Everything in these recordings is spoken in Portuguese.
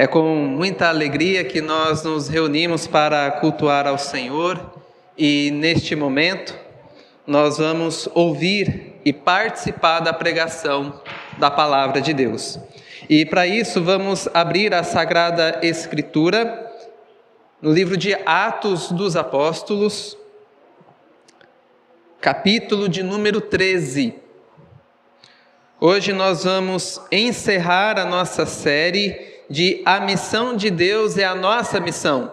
É com muita alegria que nós nos reunimos para cultuar ao Senhor e neste momento nós vamos ouvir e participar da pregação da Palavra de Deus. E para isso vamos abrir a Sagrada Escritura no livro de Atos dos Apóstolos, capítulo de número 13. Hoje nós vamos encerrar a nossa série de A Missão de Deus é a Nossa Missão.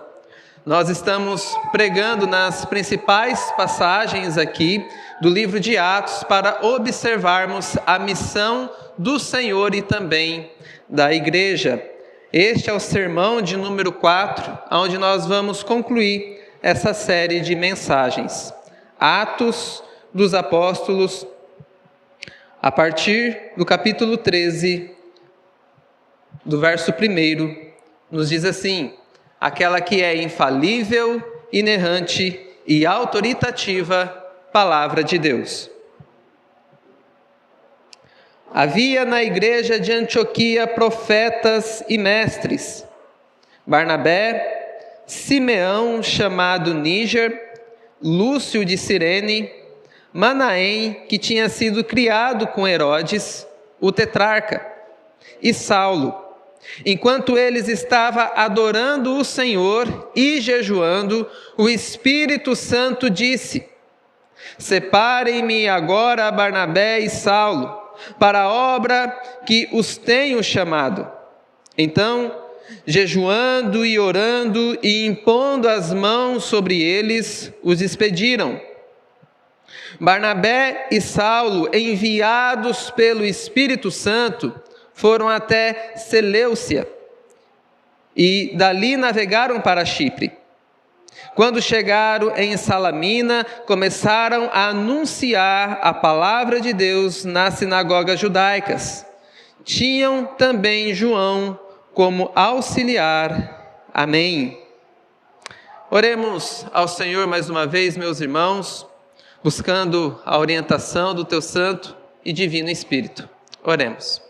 Nós estamos pregando nas principais passagens aqui do livro de Atos para observarmos a missão do Senhor e também da igreja. Este é o sermão de número 4, onde nós vamos concluir essa série de mensagens. Atos dos Apóstolos, a partir do capítulo 13, do verso 1, nos diz assim: aquela que é infalível, inerrante e autoritativa palavra de Deus. Havia na igreja de Antioquia profetas e mestres: Barnabé, Simeão, chamado Níger, Lúcio de Cirene, Manaém, que tinha sido criado com Herodes, o tetrarca, e Saulo. Enquanto eles estavam adorando o Senhor e jejuando, o Espírito Santo disse: separem-me agora Barnabé e Saulo para a obra que os tenho chamado. Então, jejuando e orando e impondo as mãos sobre eles, os expediram. Barnabé e Saulo, enviados pelo Espírito Santo, foram até Seleucia e dali navegaram para Chipre. Quando chegaram em Salamina, começaram a anunciar a palavra de Deus nas sinagogas judaicas. Tinham também João como auxiliar. Amém. Oremos ao Senhor mais uma vez, meus irmãos, buscando a orientação do teu Santo e Divino Espírito. Oremos.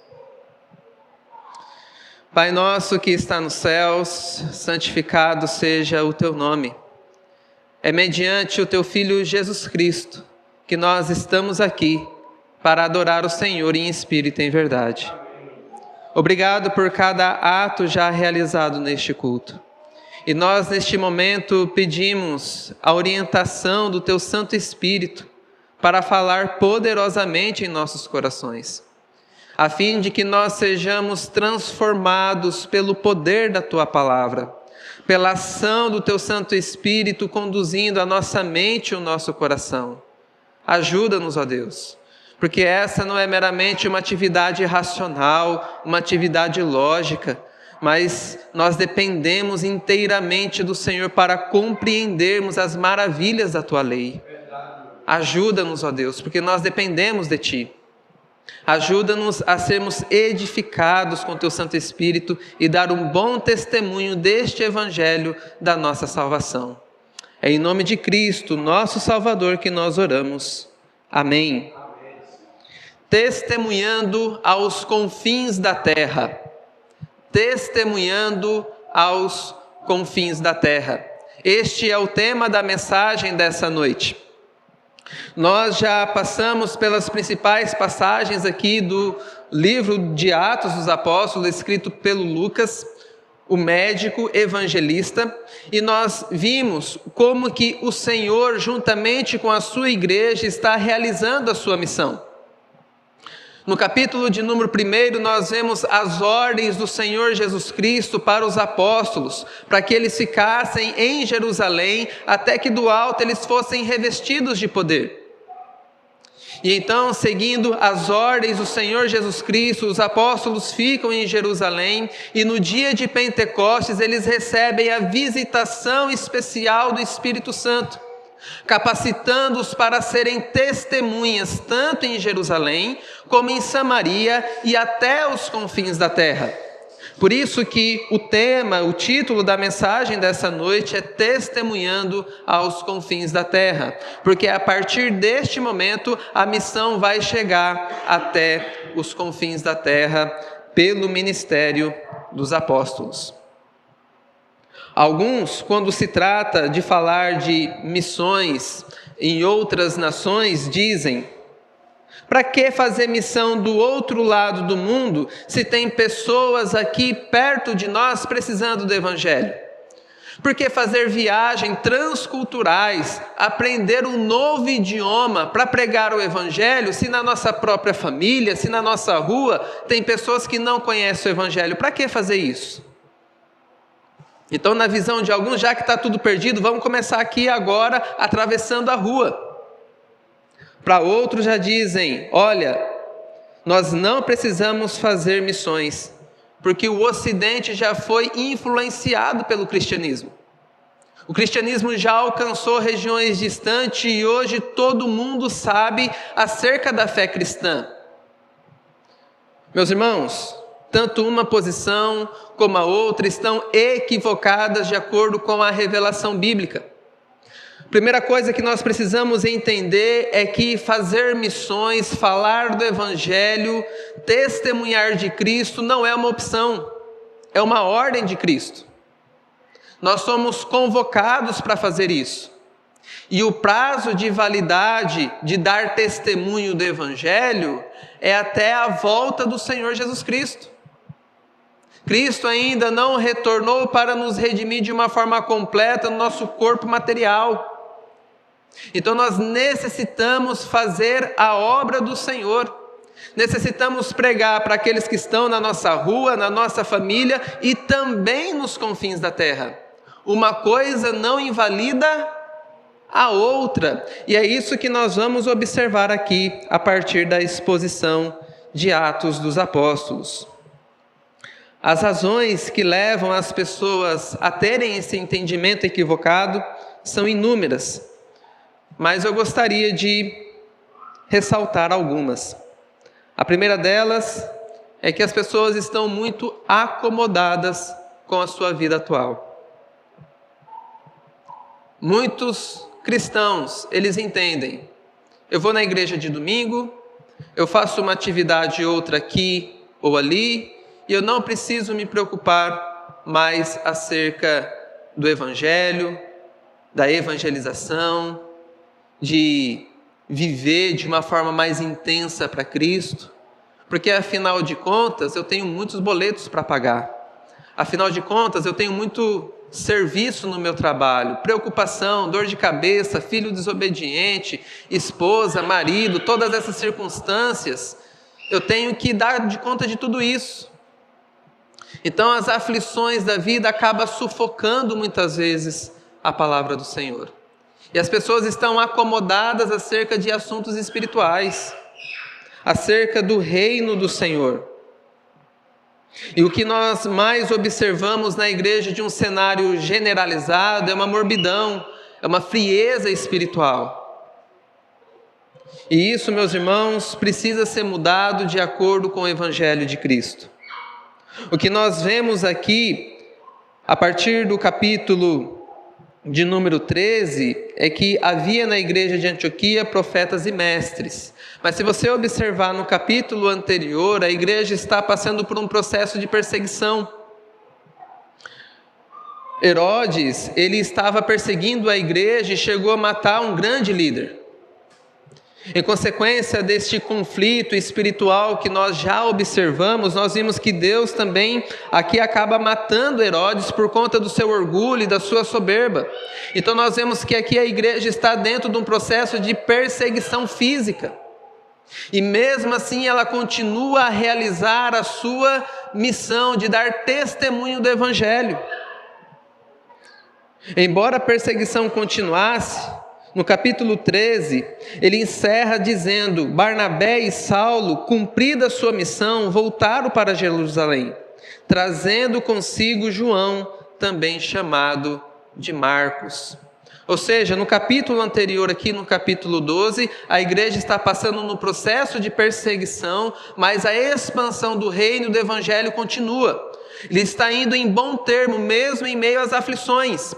Pai nosso que está nos céus, santificado seja o teu nome. É mediante o teu Filho Jesus Cristo que nós estamos aqui para adorar o Senhor em espírito e em verdade. Obrigado por cada ato já realizado neste culto. E nós neste momento pedimos a orientação do teu Santo Espírito para falar poderosamente em nossos corações, a fim de que nós sejamos transformados pelo poder da Tua Palavra, pela ação do Teu Santo Espírito conduzindo a nossa mente e o nosso coração. Ajuda-nos, ó Deus, porque essa não é meramente uma atividade racional, uma atividade lógica, mas nós dependemos inteiramente do Senhor para compreendermos as maravilhas da Tua lei. Ajuda-nos, ó Deus, porque nós dependemos de Ti. Ajuda-nos a sermos edificados com Teu Santo Espírito e dar um bom testemunho deste Evangelho da nossa salvação. É em nome de Cristo, nosso Salvador, que nós oramos. Amém. Testemunhando aos confins da terra. Testemunhando aos confins da terra. Este é o tema da mensagem dessa noite. Nós já passamos pelas principais passagens aqui do livro de Atos dos Apóstolos, escrito pelo Lucas, o médico evangelista, e nós vimos como que o Senhor, juntamente com a sua igreja, está realizando a sua missão. No capítulo de número 1, nós vemos as ordens do Senhor Jesus Cristo para os apóstolos, para que eles ficassem em Jerusalém, até que do alto eles fossem revestidos de poder. E então, seguindo as ordens do Senhor Jesus Cristo, os apóstolos ficam em Jerusalém, e no dia de Pentecostes eles recebem a visitação especial do Espírito Santo, capacitando-os para serem testemunhas tanto em Jerusalém como em Samaria e até os confins da terra. Por isso que o título da mensagem dessa noite é Testemunhando aos confins da terra, porque a partir deste momento a missão vai chegar até os confins da terra pelo ministério dos apóstolos. Alguns, quando se trata de falar de missões em outras nações, dizem: para que fazer missão do outro lado do mundo se tem pessoas aqui perto de nós precisando do Evangelho? Por que fazer viagens transculturais, aprender um novo idioma para pregar o Evangelho, se na nossa própria família, se na nossa rua, tem pessoas que não conhecem o Evangelho? Para que fazer isso? Então, na visão de alguns, já que está tudo perdido, vamos começar aqui agora, atravessando a rua. Para outros já dizem: olha, nós não precisamos fazer missões, porque o Ocidente já foi influenciado pelo cristianismo. O cristianismo já alcançou regiões distantes e hoje todo mundo sabe acerca da fé cristã. Meus irmãos, tanto uma posição como a outra estão equivocadas de acordo com a revelação bíblica. Primeira coisa que nós precisamos entender é que fazer missões, falar do Evangelho, testemunhar de Cristo não é uma opção, é uma ordem de Cristo. Nós somos convocados para fazer isso. E o prazo de validade de dar testemunho do Evangelho é até a volta do Senhor Jesus Cristo. Cristo ainda não retornou para nos redimir de uma forma completa no nosso corpo material. Então nós necessitamos fazer a obra do Senhor. Necessitamos pregar para aqueles que estão na nossa rua, na nossa família e também nos confins da terra. Uma coisa não invalida a outra. E é isso que nós vamos observar aqui a partir da exposição de Atos dos Apóstolos. As razões que levam as pessoas a terem esse entendimento equivocado são inúmeras, mas eu gostaria de ressaltar algumas. A primeira delas é que as pessoas estão muito acomodadas com a sua vida atual. Muitos cristãos, eles entendem: eu vou na igreja de domingo, eu faço uma atividade outra aqui ou ali, e eu não preciso me preocupar mais acerca do Evangelho, da evangelização, de viver de uma forma mais intensa para Cristo, porque afinal de contas eu tenho muitos boletos para pagar, afinal de contas eu tenho muito serviço no meu trabalho, preocupação, dor de cabeça, filho desobediente, esposa, marido, todas essas circunstâncias, eu tenho que dar de conta de tudo isso. Então as aflições da vida acabam sufocando muitas vezes a palavra do Senhor. E as pessoas estão acomodadas acerca de assuntos espirituais, acerca do reino do Senhor. E o que nós mais observamos na igreja de um cenário generalizado é uma morbidão, é uma frieza espiritual. E isso, meus irmãos, precisa ser mudado de acordo com o Evangelho de Cristo. O que nós vemos aqui, a partir do capítulo de número 13, é que havia na igreja de Antioquia profetas e mestres. Mas se você observar no capítulo anterior, a igreja está passando por um processo de perseguição. Herodes, ele estava perseguindo a igreja e chegou a matar um grande líder. Em consequência deste conflito espiritual que nós já observamos, nós vimos que Deus também aqui acaba matando Herodes por conta do seu orgulho e da sua soberba. Então nós vemos que aqui a igreja está dentro de um processo de perseguição física. E mesmo assim ela continua a realizar a sua missão de dar testemunho do Evangelho. Embora a perseguição continuasse, no capítulo 13, ele encerra dizendo: Barnabé e Saulo, cumprida a sua missão, voltaram para Jerusalém, trazendo consigo João, também chamado de Marcos. Ou seja, no capítulo anterior aqui, no capítulo 12, a igreja está passando no processo de perseguição, mas a expansão do reino do evangelho continua. Ele está indo em bom termo, mesmo em meio às aflições.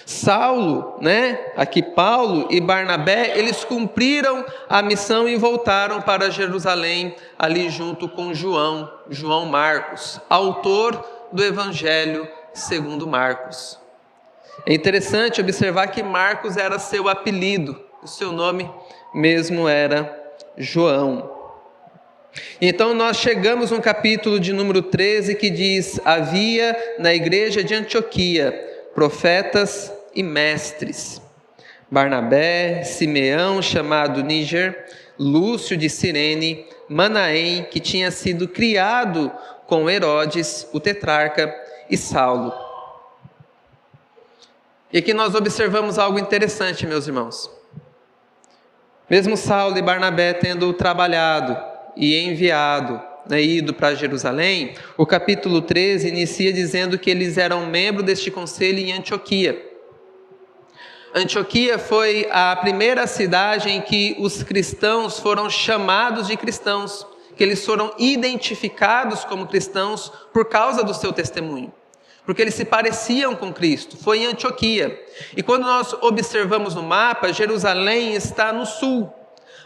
Saulo, aqui Paulo e Barnabé, eles cumpriram a missão e voltaram para Jerusalém, ali junto com João Marcos, autor do Evangelho segundo Marcos. É interessante observar que Marcos era seu apelido, o seu nome mesmo era João. Então nós chegamos no capítulo de número 13 que diz: havia na igreja de Antioquia profetas e mestres, Barnabé, Simeão, chamado Níger, Lúcio de Cirene, Manaém, que tinha sido criado com Herodes, o tetrarca, e Saulo. E aqui nós observamos algo interessante, meus irmãos. Mesmo Saulo e Barnabé tendo trabalhado e enviado, ido para Jerusalém, o capítulo 13 inicia dizendo que eles eram membros deste conselho em Antioquia. Antioquia foi a primeira cidade em que os cristãos foram chamados de cristãos, que eles foram identificados como cristãos por causa do seu testemunho, porque eles se pareciam com Cristo. Foi em Antioquia. E quando nós observamos no mapa, Jerusalém está no sul.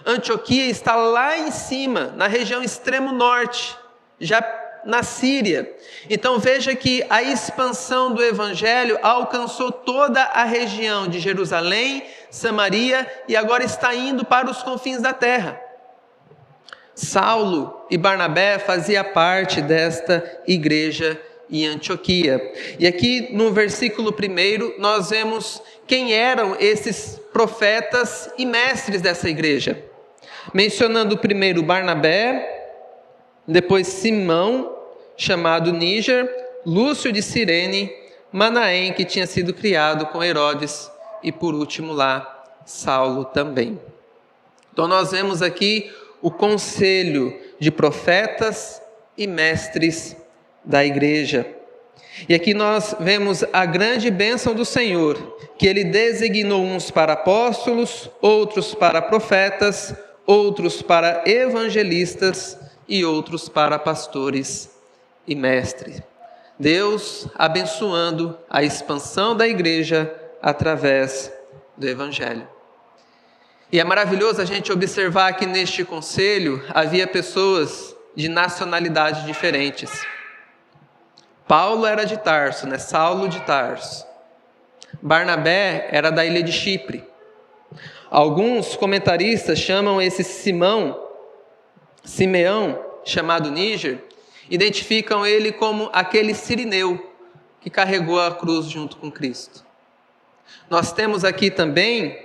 Antioquia está lá em cima, na região extremo norte, já na Síria. Então veja que a expansão do Evangelho alcançou toda a região de Jerusalém, Samaria e agora está indo para os confins da terra. Saulo e Barnabé faziam parte desta igreja em Antioquia. E aqui no versículo 1 nós vemos quem eram esses profetas e mestres dessa igreja. Mencionando primeiro Barnabé, depois Simão, chamado Níger, Lúcio de Cirene, Manaém, que tinha sido criado com Herodes, e por último lá, Saulo também. Então nós vemos aqui o conselho de profetas e mestres da igreja. E aqui nós vemos a grande bênção do Senhor, que Ele designou uns para apóstolos, outros para profetas, outros para evangelistas e outros para pastores e mestres. Deus abençoando a expansão da igreja através do Evangelho. E é maravilhoso a gente observar que neste conselho havia pessoas de nacionalidades diferentes. Paulo era de Tarso, Saulo de Tarso. Barnabé era da ilha de Chipre. Alguns comentaristas chamam esse Simeão, chamado Níger, identificam ele como aquele sirineu que carregou a cruz junto com Cristo. Nós temos aqui também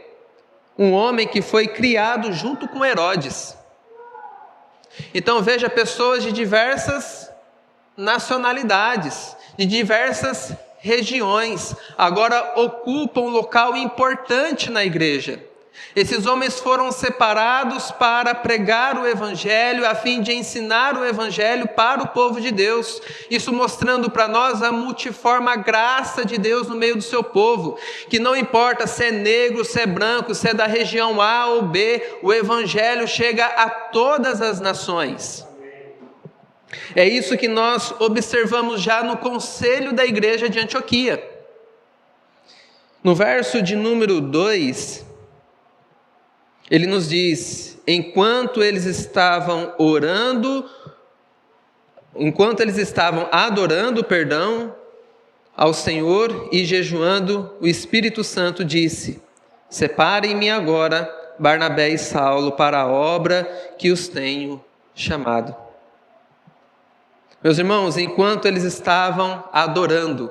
um homem que foi criado junto com Herodes. Então veja, pessoas de diversas nacionalidades, de diversas regiões, agora ocupam um local importante na igreja. Esses homens foram separados para pregar o Evangelho, a fim de ensinar o Evangelho para o povo de Deus. Isso mostrando para nós a multiforme graça de Deus no meio do seu povo, que não importa se é negro, se é branco, se é da região A ou B, o Evangelho chega a todas as nações. É isso que nós observamos já no conselho da igreja de Antioquia. No verso de número 2, ele nos diz: enquanto eles estavam adorando ao Senhor e jejuando, o Espírito Santo disse: separem-me agora Barnabé e Saulo para a obra que os tenho chamado. Meus irmãos, enquanto eles estavam adorando,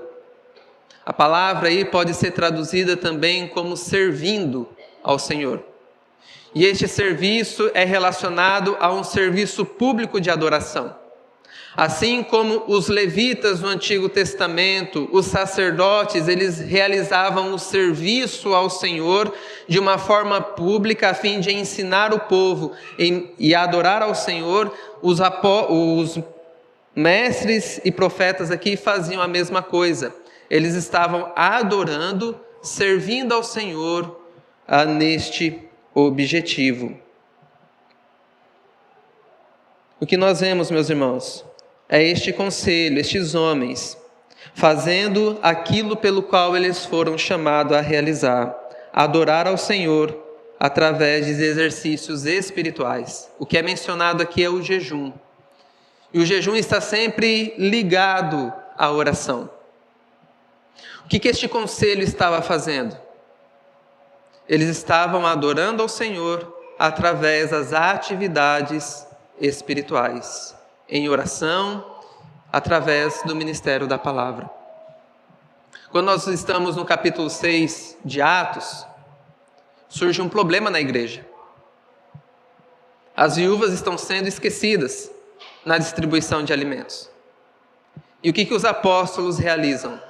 a palavra aí pode ser traduzida também como servindo ao Senhor. E este serviço é relacionado a um serviço público de adoração. Assim como os levitas no Antigo Testamento, os sacerdotes, eles realizavam o serviço ao Senhor de uma forma pública, a fim de ensinar o povo e adorar ao Senhor. Os mestres e profetas aqui faziam a mesma coisa. Eles estavam adorando, servindo ao Senhor neste objetivo. O que nós vemos, meus irmãos, é este conselho, estes homens, fazendo aquilo pelo qual eles foram chamados a realizar, adorar ao Senhor através de exercícios espirituais. O que é mencionado aqui é o jejum. E o jejum está sempre ligado à oração. O que este conselho estava fazendo? Eles estavam adorando ao Senhor através das atividades espirituais, em oração, através do ministério da palavra. Quando nós estamos no capítulo 6 de Atos, surge um problema na igreja. As viúvas estão sendo esquecidas na distribuição de alimentos. E o que os apóstolos realizam?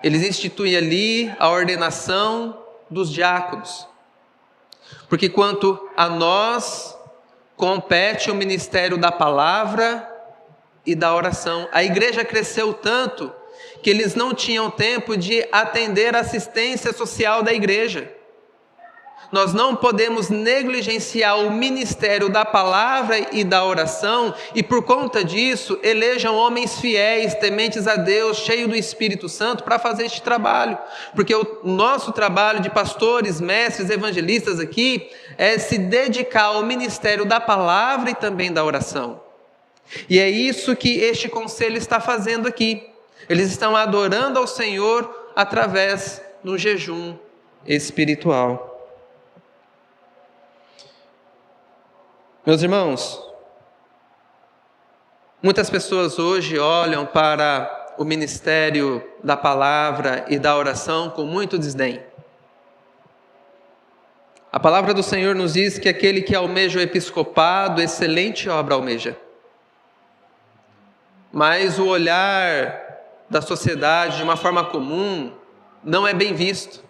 Eles instituem ali a ordenação dos diáconos. Porque quanto a nós, compete o ministério da palavra e da oração. A igreja cresceu tanto que eles não tinham tempo de atender a assistência social da igreja. Nós não podemos negligenciar o ministério da palavra e da oração e, por conta disso, elejam homens fiéis, tementes a Deus, cheios do Espírito Santo para fazer este trabalho. Porque o nosso trabalho de pastores, mestres, evangelistas aqui é se dedicar ao ministério da palavra e também da oração. E é isso que este conselho está fazendo aqui. Eles estão adorando ao Senhor através do jejum espiritual. Meus irmãos, muitas pessoas hoje olham para o ministério da palavra e da oração com muito desdém. A palavra do Senhor nos diz que aquele que almeja o episcopado, excelente obra almeja. Mas o olhar da sociedade de uma forma comum não é bem visto.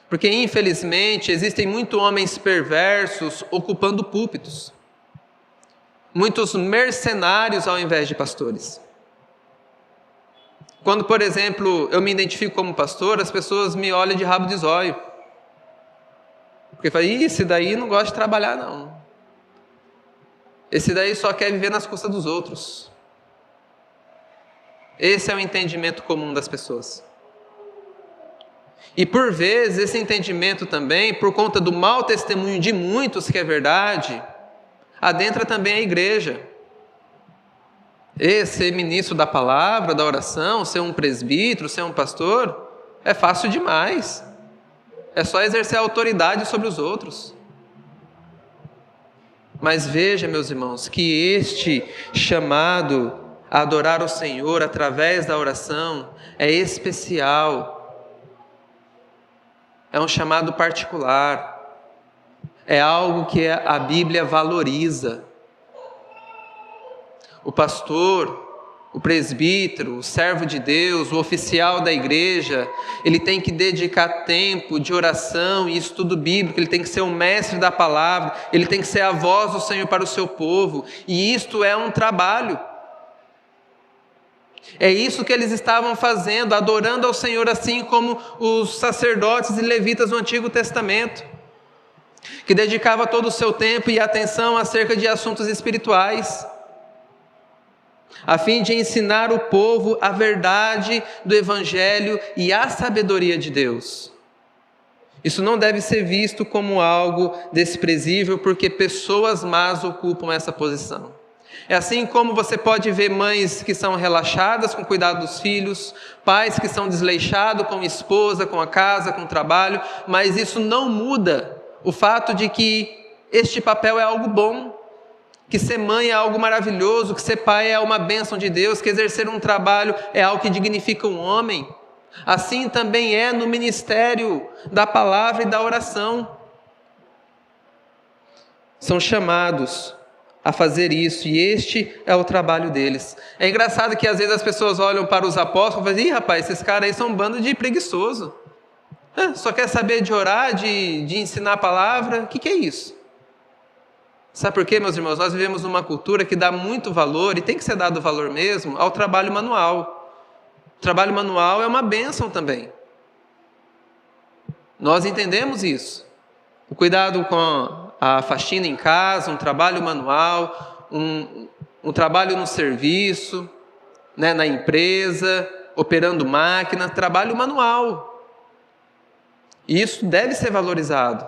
Porque, infelizmente, existem muitos homens perversos ocupando púlpitos. Muitos mercenários ao invés de pastores. Quando, por exemplo, eu me identifico como pastor, as pessoas me olham de rabo de zóio. Porque falam, esse daí não gosta de trabalhar, não. Esse daí só quer viver nas custas dos outros. Esse é o entendimento comum das pessoas. E por vezes esse entendimento também, por conta do mau testemunho de muitos que é verdade, adentra também a igreja. E ser ministro da palavra, da oração, ser um presbítero, ser um pastor, é fácil demais. É só exercer a autoridade sobre os outros. Mas veja, meus irmãos, que este chamado a adorar o Senhor através da oração é especial. É um chamado particular, é algo que a Bíblia valoriza. O pastor, o presbítero, o servo de Deus, o oficial da igreja, ele tem que dedicar tempo de oração e estudo bíblico, ele tem que ser o mestre da palavra, ele tem que ser a voz do Senhor para o seu povo, e isto é um trabalho. É isso que eles estavam fazendo, adorando ao Senhor, assim como os sacerdotes e levitas do Antigo Testamento, que dedicava todo o seu tempo e atenção acerca de assuntos espirituais, a fim de ensinar o povo a verdade do Evangelho e a sabedoria de Deus. Isso não deve ser visto como algo desprezível, porque pessoas más ocupam essa posição. É assim como você pode ver mães que são relaxadas com o cuidado dos filhos, pais que são desleixados com a esposa, com a casa, com o trabalho, mas isso não muda o fato de que este papel é algo bom, que ser mãe é algo maravilhoso, que ser pai é uma bênção de Deus, que exercer um trabalho é algo que dignifica um homem. Assim também é no ministério da palavra e da oração. São chamados a fazer isso, e este é o trabalho deles. É engraçado que às vezes as pessoas olham para os apóstolos e falam, ih rapaz, esses caras aí são um bando de preguiçoso. Só quer saber de orar, de ensinar a palavra, o que é isso? Sabe por quê, meus irmãos? Nós vivemos numa cultura que dá muito valor, e tem que ser dado valor mesmo, ao trabalho manual. O trabalho manual é uma bênção também. Nós entendemos isso. O cuidado com a faxina em casa, um trabalho manual, um trabalho no serviço, na empresa, operando máquina, trabalho manual. E isso deve ser valorizado.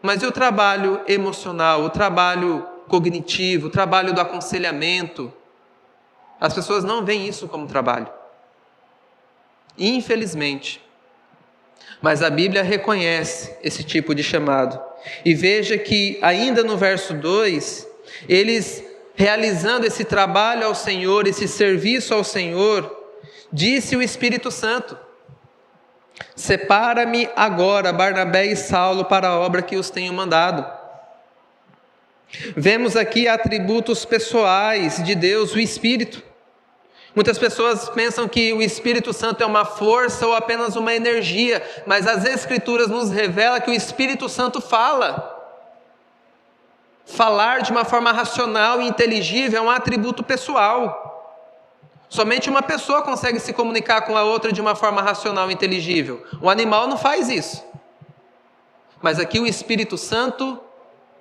Mas e o trabalho emocional, o trabalho cognitivo, o trabalho do aconselhamento? As pessoas não veem isso como trabalho. Infelizmente. Mas a Bíblia reconhece esse tipo de chamado. E veja que ainda no verso 2, eles realizando esse trabalho ao Senhor, esse serviço ao Senhor, disse o Espírito Santo: separa-me agora Barnabé e Saulo para a obra que os tenho mandado. Vemos aqui atributos pessoais de Deus, o Espírito. Muitas pessoas pensam que o Espírito Santo é uma força ou apenas uma energia, mas as Escrituras nos revelam que o Espírito Santo fala. Falar de uma forma racional e inteligível é um atributo pessoal. Somente uma pessoa consegue se comunicar com a outra de uma forma racional e inteligível. O animal não faz isso. Mas aqui o Espírito Santo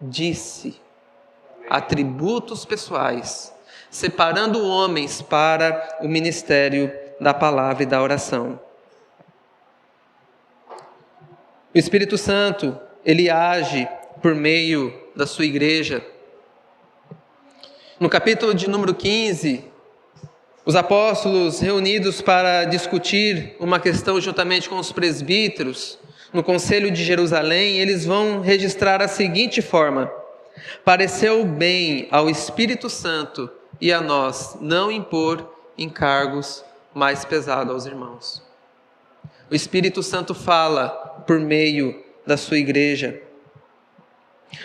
disse atributos pessoais, separando homens para o ministério da palavra e da oração. O Espírito Santo, ele age por meio da sua igreja. No capítulo de número 15, os apóstolos reunidos para discutir uma questão juntamente com os presbíteros, no Conselho de Jerusalém, eles vão registrar a seguinte forma: pareceu bem ao Espírito Santo e a nós não impor encargos mais pesados aos irmãos. O Espírito Santo fala por meio da sua igreja.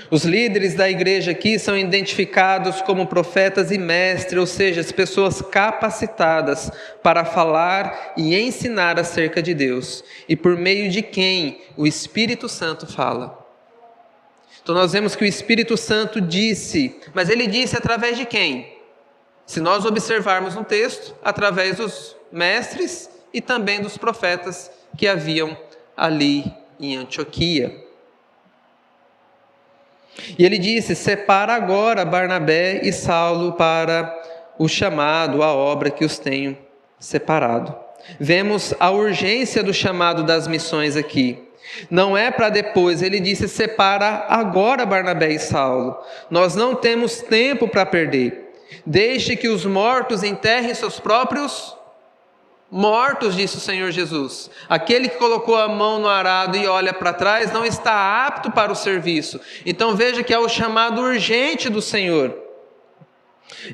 Os líderes da igreja aqui são identificados como profetas e mestres, ou seja, as pessoas capacitadas para falar e ensinar acerca de Deus, e por meio de quem o Espírito Santo fala. Então nós vemos que o Espírito Santo disse, mas ele disse através de quem? Se nós observarmos no texto, através dos mestres e também dos profetas que haviam ali em Antioquia. E ele disse: separa agora Barnabé e Saulo para o chamado, a obra que os tenho separado. Vemos a urgência do chamado das missões aqui. Não é para depois, ele disse: separa agora Barnabé e Saulo. Nós não temos tempo para perder. Deixe que os mortos enterrem seus próprios mortos, disse o Senhor Jesus. Aquele que colocou a mão no arado e olha para trás não está apto para o serviço. Então veja que é o chamado urgente do Senhor.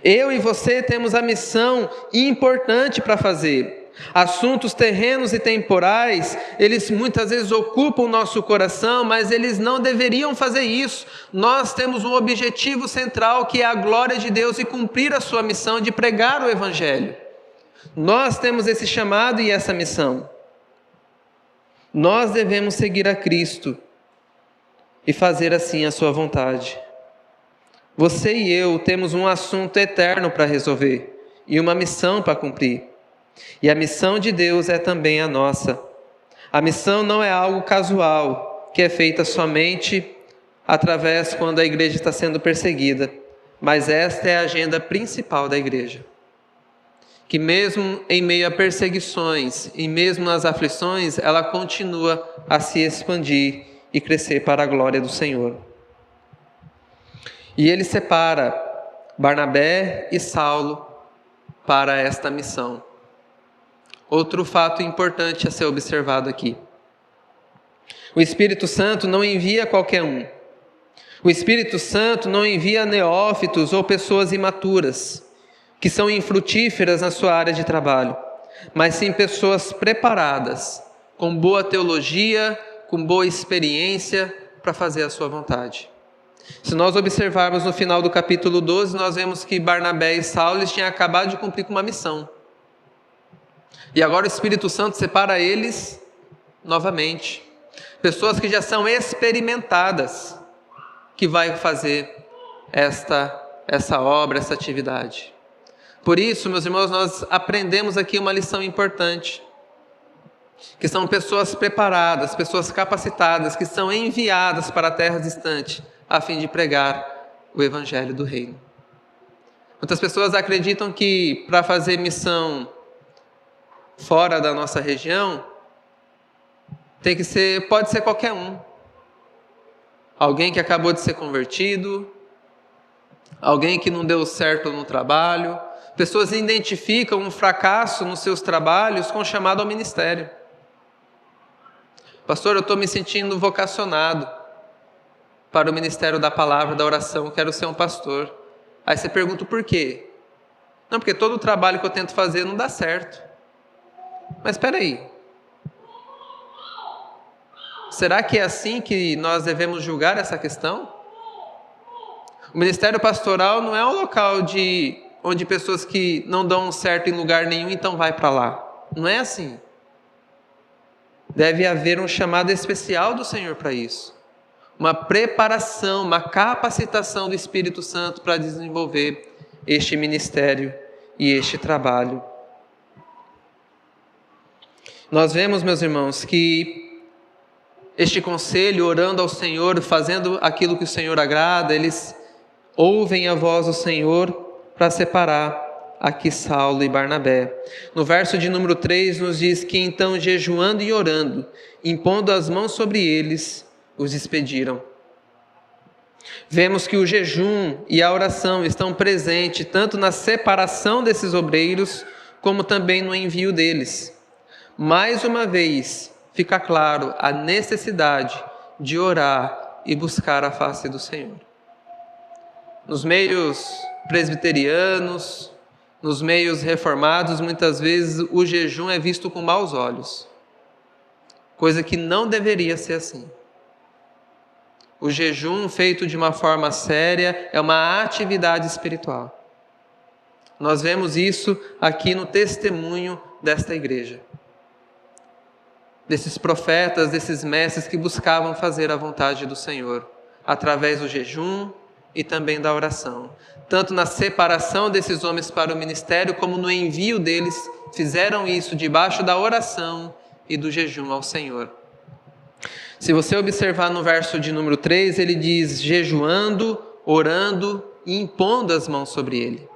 Eu e você temos a missão importante para fazer. Assuntos terrenos e temporais, eles muitas vezes ocupam o nosso coração, mas eles não deveriam fazer isso. Nós temos um objetivo central, que é a glória de Deus e cumprir a sua missão de pregar o Evangelho. Nós temos esse chamado e essa missão. Nós devemos seguir a Cristo e fazer assim a sua vontade. Você e eu temos um assunto eterno para resolver e uma missão para cumprir. E a missão de Deus é também a nossa. A missão não é algo casual, que é feita somente através quando a igreja está sendo perseguida, mas esta é a agenda principal da igreja. Que mesmo em meio a perseguições e mesmo nas aflições, ela continua a se expandir e crescer para a glória do Senhor. E ele separa Barnabé e Saulo para esta missão. Outro fato importante a ser observado aqui: o Espírito Santo não envia qualquer um. O Espírito Santo não envia neófitos ou pessoas imaturas, que são infrutíferas na sua área de trabalho, mas sim pessoas preparadas, com boa teologia, com boa experiência para fazer a sua vontade. Se nós observarmos no final do capítulo 12, nós vemos que Barnabé e Saulo tinham acabado de cumprir com uma missão. E agora o Espírito Santo separa eles novamente. Pessoas que já são experimentadas, que vai fazer essa obra, essa atividade. Por isso, meus irmãos, nós aprendemos aqui uma lição importante. Que são pessoas preparadas, pessoas capacitadas, que são enviadas para terras distantes, a fim de pregar o Evangelho do Reino. Muitas pessoas acreditam que para fazer missão fora da nossa região, pode ser qualquer um. Alguém que acabou de ser convertido, alguém que não deu certo no trabalho. Pessoas identificam um fracasso nos seus trabalhos com o chamado ao ministério. Pastor, eu estou me sentindo vocacionado para o ministério da palavra, da oração, quero ser um pastor. Aí você pergunta por quê? Não, porque todo o trabalho que eu tento fazer não dá certo. Mas espera aí. Será que é assim que nós devemos julgar essa questão? O ministério pastoral não é um local onde pessoas que não dão certo em lugar nenhum, então vai para lá. Não é assim. Deve haver um chamado especial do Senhor para isso. Uma preparação, uma capacitação do Espírito Santo para desenvolver este ministério e este trabalho. Nós vemos, meus irmãos, que este conselho, orando ao Senhor, fazendo aquilo que o Senhor agrada, eles ouvem a voz do Senhor para separar aqui Saulo e Barnabé. No verso de número 3 nos diz que então, jejuando e orando, impondo as mãos sobre eles, os despediram. Vemos que o jejum e a oração estão presentes tanto na separação desses obreiros, como também no envio deles. Mais uma vez, fica claro a necessidade de orar e buscar a face do Senhor. Nos meios presbiterianos, nos meios reformados, muitas vezes o jejum é visto com maus olhos, coisa que não deveria ser assim. O jejum feito de uma forma séria é uma atividade espiritual. Nós vemos isso aqui no testemunho desta igreja. Desses profetas, desses mestres que buscavam fazer a vontade do Senhor, através do jejum e também da oração. Tanto na separação desses homens para o ministério, como no envio deles, fizeram isso debaixo da oração e do jejum ao Senhor. Se você observar no verso de número 3, ele diz jejuando, orando e impondo as mãos sobre ele.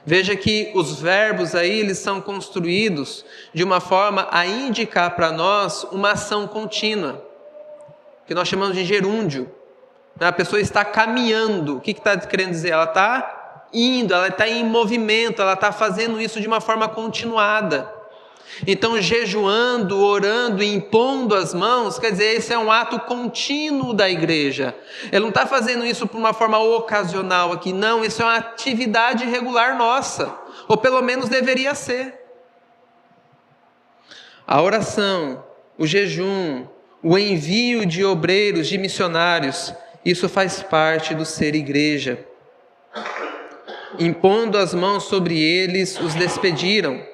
Veja que os verbos aí, eles são construídos de uma forma a indicar para nós uma ação contínua, que nós chamamos de gerúndio. A pessoa está caminhando. O que está querendo dizer? Ela está indo, ela está em movimento, ela está fazendo isso de uma forma continuada. Então, jejuando, orando e impondo as mãos, quer dizer, esse é um ato contínuo da igreja. Ele não está fazendo isso por uma forma ocasional aqui, não, isso é uma atividade regular nossa, ou pelo menos deveria ser. A oração, o jejum, o envio de obreiros, de missionários, isso faz parte do ser igreja. Impondo as mãos sobre eles, os despediram.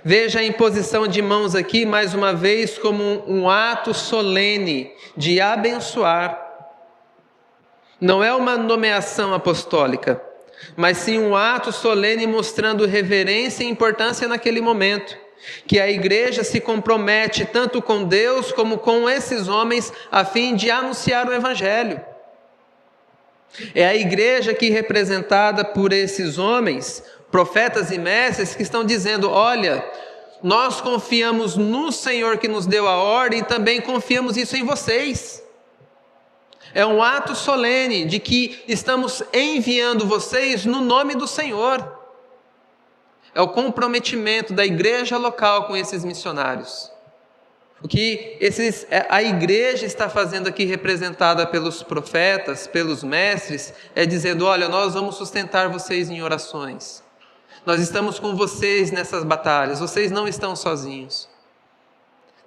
Veja a imposição de mãos aqui, mais uma vez, como um ato solene de abençoar. Não é uma nomeação apostólica, mas sim um ato solene mostrando reverência e importância naquele momento, que a igreja se compromete tanto com Deus como com esses homens a fim de anunciar o Evangelho. É a igreja que, representada por esses homens, profetas e mestres, que estão dizendo: olha, nós confiamos no Senhor que nos deu a ordem e também confiamos isso em vocês. É um ato solene de que estamos enviando vocês no nome do Senhor. É o comprometimento da igreja local com esses missionários. O que a igreja está fazendo aqui, representada pelos profetas, pelos mestres, é dizendo: olha, nós vamos sustentar vocês em orações. Nós estamos com vocês nessas batalhas, vocês não estão sozinhos.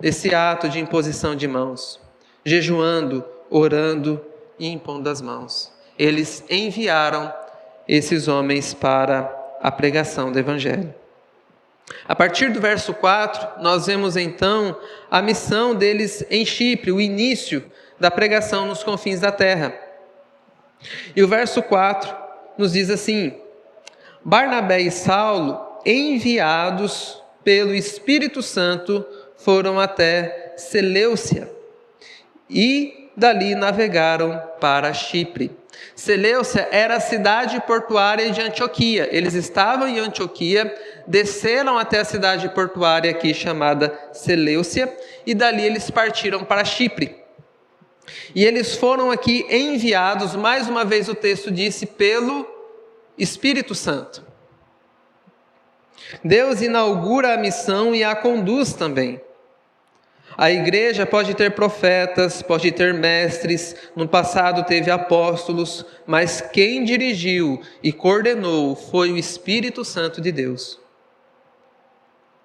Esse ato de imposição de mãos, jejuando, orando e impondo as mãos. Eles enviaram esses homens para a pregação do Evangelho. A partir do verso 4, nós vemos então a missão deles em Chipre, o início da pregação nos confins da terra. E o verso 4 nos diz assim: Barnabé e Saulo, enviados pelo Espírito Santo, foram até Seleucia e dali navegaram para Chipre. Seleucia era a cidade portuária de Antioquia. Eles estavam em Antioquia, desceram até a cidade portuária aqui chamada Seleucia, e dali eles partiram para Chipre. E eles foram aqui enviados, mais uma vez o texto disse, pelo Espírito Santo. Deus inaugura a missão e a conduz também. A igreja pode ter profetas, pode ter mestres, no passado teve apóstolos, mas quem dirigiu e coordenou foi o Espírito Santo de Deus.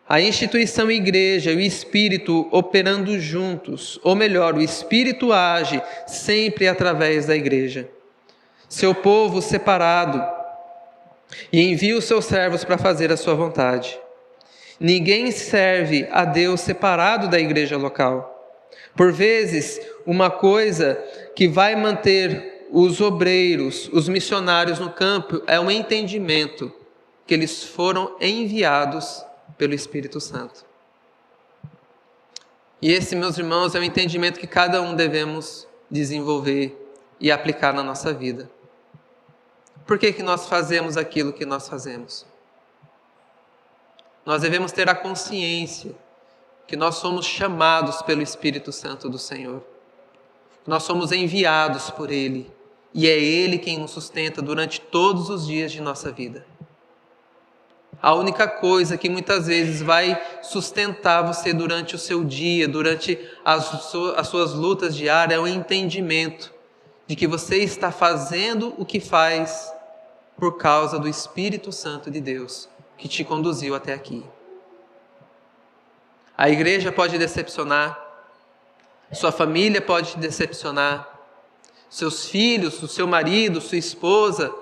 A instituição igreja e o Espírito operando juntos, ou melhor, o Espírito age sempre através da igreja. Seu povo separado, e envia os seus servos para fazer a sua vontade. Ninguém serve a Deus separado da igreja local. Por vezes, uma coisa que vai manter os obreiros, os missionários no campo, é o entendimento que eles foram enviados pelo Espírito Santo. E esse, meus irmãos, é o entendimento que cada um devemos desenvolver e aplicar na nossa vida. Por que nós fazemos aquilo que nós fazemos? Nós devemos ter a consciência que nós somos chamados pelo Espírito Santo do Senhor. Nós somos enviados por Ele. E é Ele quem nos sustenta durante todos os dias de nossa vida. A única coisa que muitas vezes vai sustentar você durante o seu dia, durante as suas lutas diárias, é o entendimento de que você está fazendo o que faz por causa do Espírito Santo de Deus, que te conduziu até aqui. A igreja pode decepcionar, sua família pode te decepcionar, seus filhos, o seu marido, sua esposa,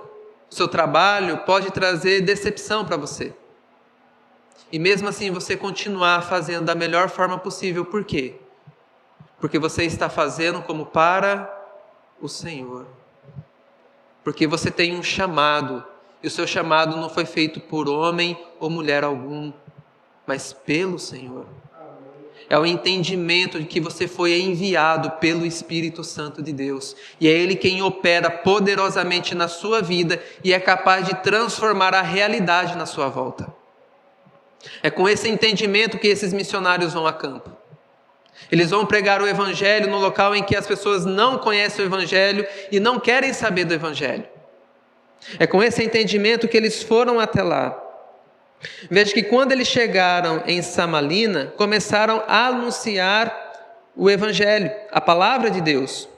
o seu trabalho pode trazer decepção para você. E mesmo assim você continuar fazendo da melhor forma possível. Por quê? Porque você está fazendo como para o Senhor. Porque você tem um chamado, e o seu chamado não foi feito por homem ou mulher algum, mas pelo Senhor. É o entendimento de que você foi enviado pelo Espírito Santo de Deus. E é Ele quem opera poderosamente na sua vida e é capaz de transformar a realidade na sua volta. É com esse entendimento que esses missionários vão a campo. Eles vão pregar o Evangelho no local em que as pessoas não conhecem o Evangelho e não querem saber do Evangelho. É com esse entendimento que eles foram até lá. Veja que quando eles chegaram em Samalina, começaram a anunciar o Evangelho, a palavra de Deus.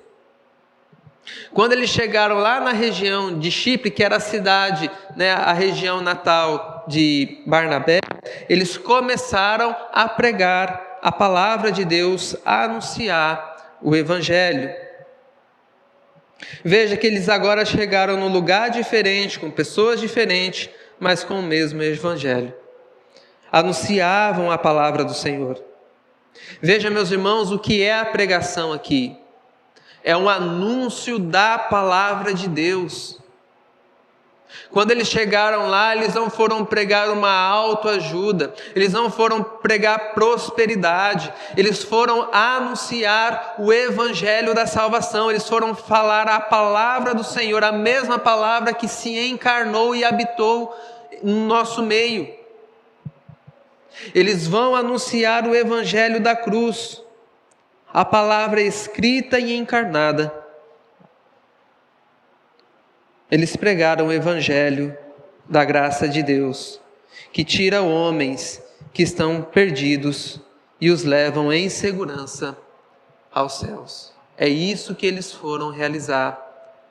Quando eles chegaram lá na região de Chipre, que era a cidade, a região natal de Barnabé, eles começaram a pregar a palavra de Deus, a anunciar o Evangelho. Veja que eles agora chegaram num lugar diferente, com pessoas diferentes, mas com o mesmo Evangelho. Anunciavam a palavra do Senhor. Veja, meus irmãos, o que é a pregação aqui. É um anúncio da palavra de Deus. Quando eles chegaram lá, eles não foram pregar uma autoajuda, eles não foram pregar prosperidade, eles foram anunciar o Evangelho da salvação, eles foram falar a palavra do Senhor, a mesma palavra que se encarnou e habitou no nosso meio. Eles vão anunciar o Evangelho da cruz, a palavra escrita e encarnada. Eles pregaram o Evangelho da graça de Deus, que tira homens que estão perdidos e os levam em segurança aos céus. É isso que eles foram realizar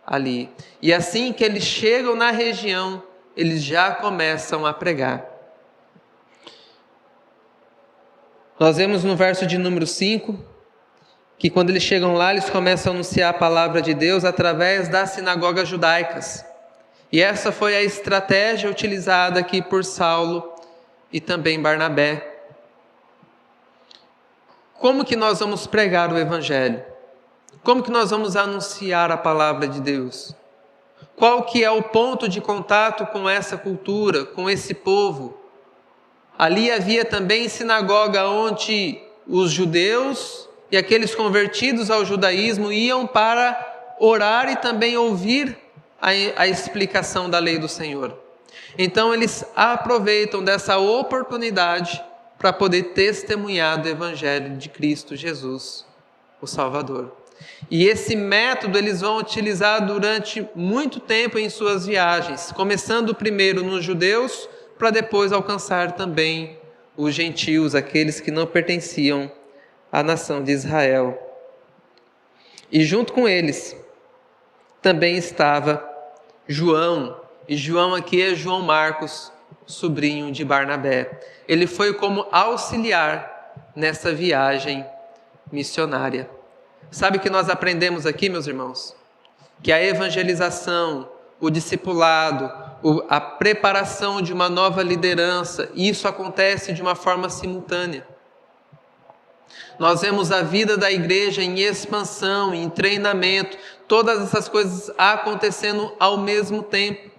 ali. E assim que eles chegam na região, eles já começam a pregar. Nós vemos no verso de número 5, que quando eles chegam lá, eles começam a anunciar a palavra de Deus através das sinagogas judaicas. E essa foi a estratégia utilizada aqui por Saulo e também Barnabé. Como que nós vamos pregar o Evangelho? Como que nós vamos anunciar a palavra de Deus? Qual que é o ponto de contato com essa cultura, com esse povo? Ali havia também sinagoga onde os judeus e aqueles convertidos ao judaísmo iam para orar e também ouvir a explicação da lei do Senhor. Então eles aproveitam dessa oportunidade para poder testemunhar do Evangelho de Cristo Jesus, o Salvador. E esse método eles vão utilizar durante muito tempo em suas viagens, começando primeiro nos judeus, para depois alcançar também os gentios, aqueles que não pertenciam à nação de Israel. E junto com eles também estava João, e João aqui é João Marcos, sobrinho de Barnabé. Ele foi como auxiliar nessa viagem missionária. Sabe o que nós aprendemos aqui, meus irmãos? Que a evangelização, o discipulado, a preparação de uma nova liderança, isso acontece de uma forma simultânea. Nós vemos a vida da igreja em expansão, em treinamento, todas essas coisas acontecendo ao mesmo tempo.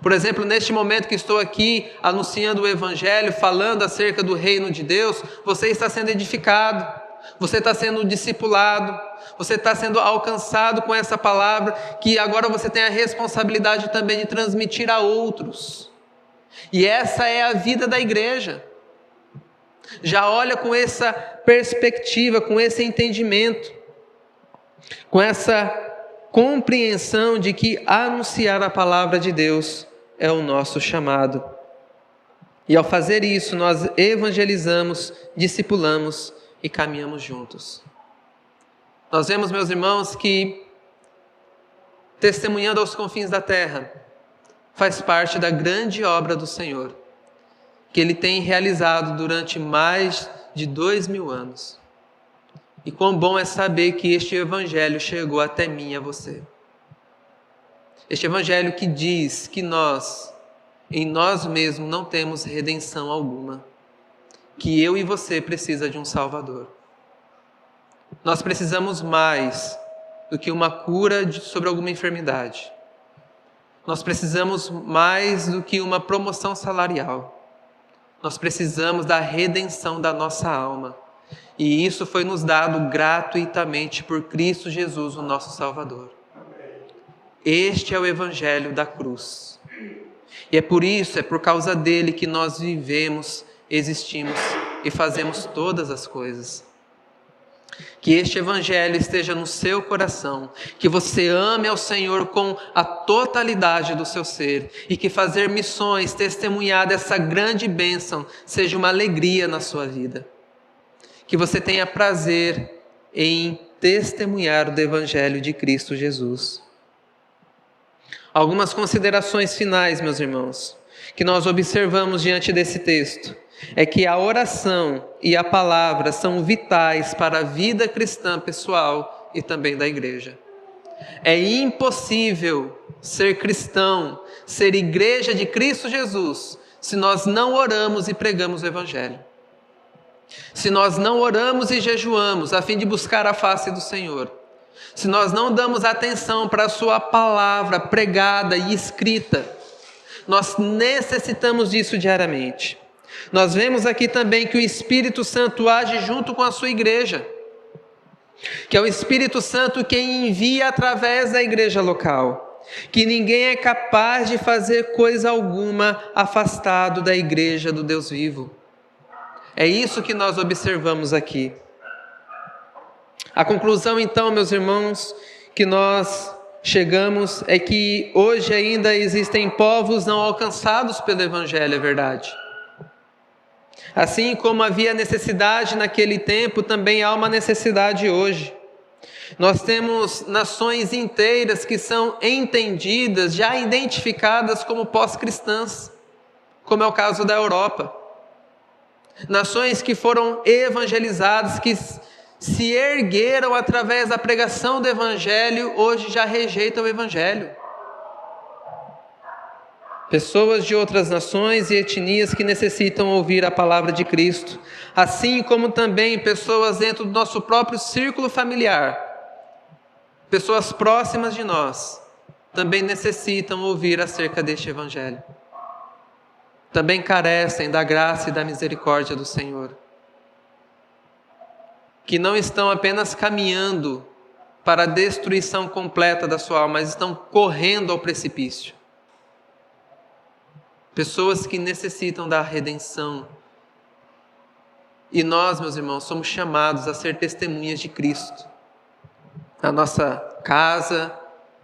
Por exemplo, neste momento que estou aqui anunciando o Evangelho, falando acerca do reino de Deus, você está sendo edificado, você está sendo discipulado, você está sendo alcançado com essa palavra, que agora você tem a responsabilidade também de transmitir a outros. E essa é a vida da igreja. Já olha com essa perspectiva, com esse entendimento, com essa compreensão de que anunciar a palavra de Deus é o nosso chamado. E ao fazer isso, nós evangelizamos, discipulamos e caminhamos juntos. Nós vemos, meus irmãos, que testemunhando aos confins da terra faz parte da grande obra do Senhor, que Ele tem realizado durante mais de 2000 anos. E quão bom é saber que este Evangelho chegou até mim e a você. Este Evangelho que diz que nós, em nós mesmos, não temos redenção alguma. Que eu e você precisa de um Salvador. Nós precisamos mais do que uma cura sobre alguma enfermidade. Nós precisamos mais do que uma promoção salarial. Nós precisamos da redenção da nossa alma. E isso foi nos dado gratuitamente por Cristo Jesus, o nosso Salvador. Este é o Evangelho da cruz. E é por causa dele que nós vivemos, existimos e fazemos todas as coisas. Que este Evangelho esteja no seu coração, que você ame ao Senhor com a totalidade do seu ser e que fazer missões, testemunhar dessa grande bênção seja uma alegria na sua vida. Que você tenha prazer em testemunhar do Evangelho de Cristo Jesus. Algumas considerações finais, meus irmãos, que nós observamos diante desse texto. É que a oração e a palavra são vitais para a vida cristã pessoal e também da igreja. É impossível ser cristão, ser igreja de Cristo Jesus, se nós não oramos e pregamos o Evangelho. Se nós não oramos e jejuamos a fim de buscar a face do Senhor. Se nós não damos atenção para a sua palavra pregada e escrita. Nós necessitamos disso diariamente. Nós vemos aqui também que o Espírito Santo age junto com a sua igreja, que é o Espírito Santo quem envia através da igreja local, que ninguém é capaz de fazer coisa alguma afastado da igreja do Deus vivo. É isso que nós observamos aqui. A conclusão então, meus irmãos, que nós chegamos é que hoje ainda existem povos não alcançados pelo Evangelho, é verdade. Assim como havia necessidade naquele tempo, também há uma necessidade hoje. Nós temos nações inteiras que são entendidas, já identificadas como pós-cristãs, como é o caso da Europa. Nações que foram evangelizadas, que se ergueram através da pregação do Evangelho, hoje já rejeitam o Evangelho. Pessoas de outras nações e etnias que necessitam ouvir a palavra de Cristo, assim como também pessoas dentro do nosso próprio círculo familiar, pessoas próximas de nós, também necessitam ouvir acerca deste Evangelho. Também carecem da graça e da misericórdia do Senhor, que não estão apenas caminhando para a destruição completa da sua alma, mas estão correndo ao precipício. Pessoas que necessitam da redenção. E nós, meus irmãos, somos chamados a ser testemunhas de Cristo. Na nossa casa,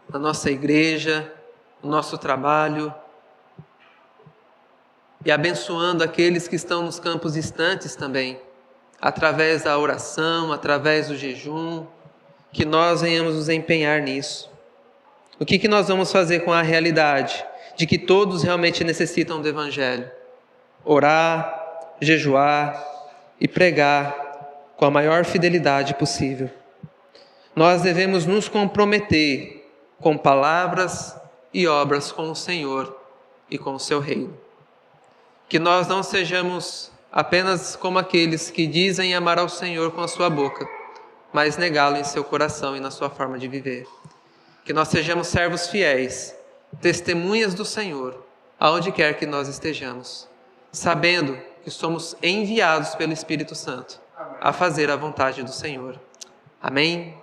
na nossa igreja, no nosso trabalho. E abençoando aqueles que estão nos campos distantes também. Através da oração, através do jejum. Que nós venhamos nos empenhar nisso. O que nós vamos fazer com a realidade de que todos realmente necessitam do Evangelho? Orar, jejuar e pregar com a maior fidelidade possível. Nós devemos nos comprometer com palavras e obras com o Senhor e com o seu reino. Que nós não sejamos apenas como aqueles que dizem amar ao Senhor com a sua boca, mas negá-lo em seu coração e na sua forma de viver. Que nós sejamos servos fiéis, testemunhas do Senhor, aonde quer que nós estejamos, sabendo que somos enviados pelo Espírito Santo a fazer a vontade do Senhor. Amém?